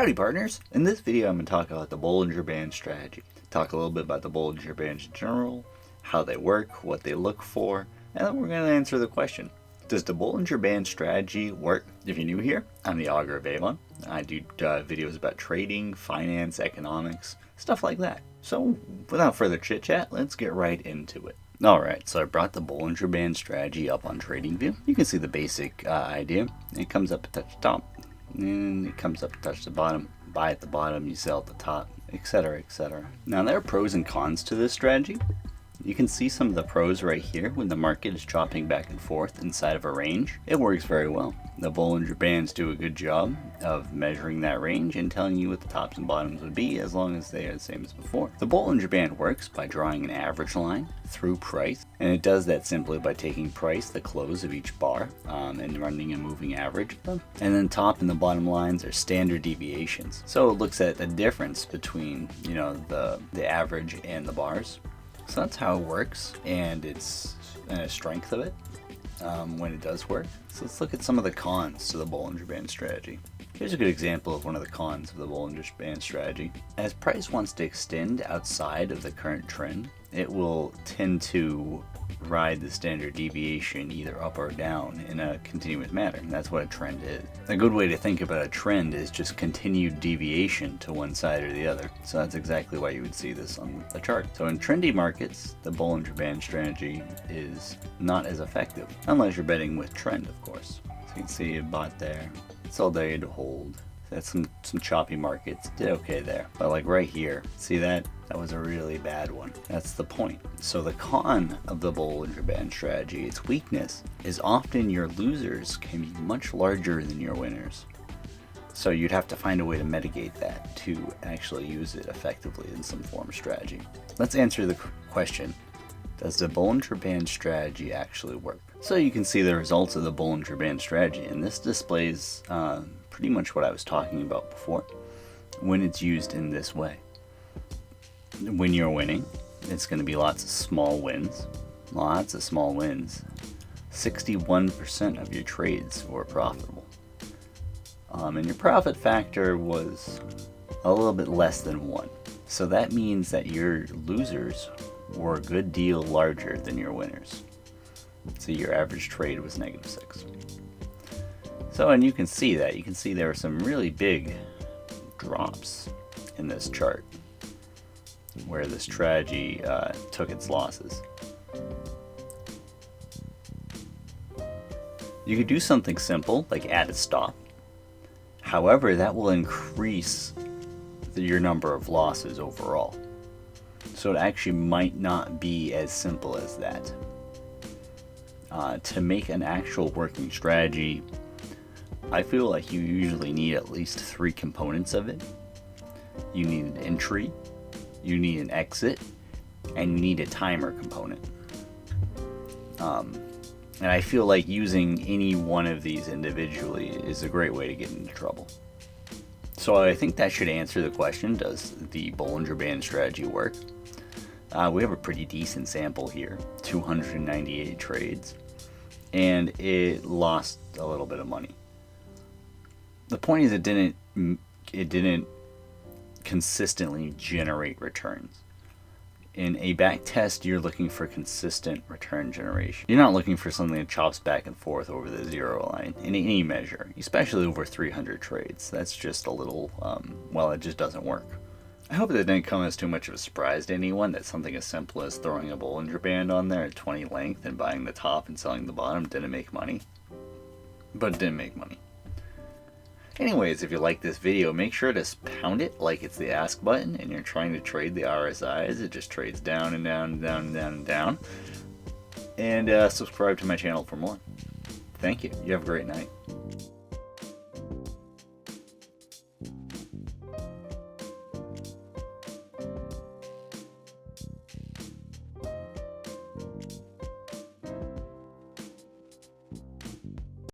Howdy partners! In this video I'm going to talk about the Bollinger Band strategy. Talk a little bit about the Bollinger Bands in general, how they work, what they look for, and then we're going to answer the question. Does the Bollinger Band strategy work? If you're new here, I'm the Augur of Avon. I do videos about trading, finance, economics, stuff like that. So without further chit chat, let's get right into it. Alright, so I brought the Bollinger Band strategy up on TradingView. You can see the basic idea. It comes up to touch the top, and it comes up to touch the bottom. Buy at the bottom, you sell at the top, etc, etc. Now there are pros and cons to this strategy. You can see some of the pros right here when the market is chopping back and forth inside of a range. It works very well. The Bollinger Bands do a good job of measuring that range and telling you what the tops and bottoms would be as long as they are the same as before. The Bollinger Band works by drawing an average line through price, and it does that simply by taking price, the close of each bar, and running a moving average of them. And then top and the bottom lines are standard deviations. So it looks at the difference between, the average and the bars. So that's how it works, and it's a strength of it when it does work. So let's look at some of the cons to the Bollinger Band strategy. Here's a good example of one of the cons of the Bollinger Band strategy. As price wants to extend outside of the current trend, it will tend to ride the standard deviation either up or down in a continuous manner. And that's what a trend is. A good way to think about a trend is just continued deviation to one side or the other. So that's exactly why you would see this on the chart. So in trendy markets, the Bollinger Band strategy is not as effective, unless you're betting with trend, of course. So you can see it bought there. It's all day to hold. That's some choppy markets. Did okay there. But like right here, see that? That was a really bad one. That's the point. So the con of the Bollinger Band strategy, its weakness, is often your losers can be much larger than your winners. So you'd have to find a way to mitigate that to actually use it effectively in some form of strategy. Let's answer the question. Does the Bollinger Band strategy actually work? So you can see the results of the Bollinger Band strategy, and this displays pretty much what I was talking about before when it's used in this way. When you're winning, it's going to be lots of small wins. 61% of your trades were profitable. And your profit factor was a little bit less than 1. So that means that your losers were a good deal larger than your winners. So your average trade was -6. So, and you can see that. You can see there are some really big drops in this chart where the strategy took its losses. You could do something simple like add a stop. However, that will increase your number of losses overall. So it actually might not be as simple as that. To make an actual working strategy, I feel like you usually need at least 3 components of it. You need an entry, you need an exit, and you need a timer component. And I feel like using any one of these individually is a great way to get into trouble. So I think that should answer the question, does the Bollinger Band strategy work? We have a pretty decent sample here, 298 trades, and it lost a little bit of money. The point is it didn't consistently generate returns. In a back test, you're looking for consistent return generation. You're not looking for something that chops back and forth over the 0 line in any measure, especially over 300 trades. That's just a little, it just doesn't work. I hope that didn't come as too much of a surprise to anyone that something as simple as throwing a Bollinger Band on there at 20 length and buying the top and selling the bottom didn't make money. But it didn't make money. Anyways, if you like this video, make sure to pound it like it's the ask button and you're trying to trade the RSIs. It just trades down and down and down and down and down. And subscribe to my channel for more. Thank you. You have a great night.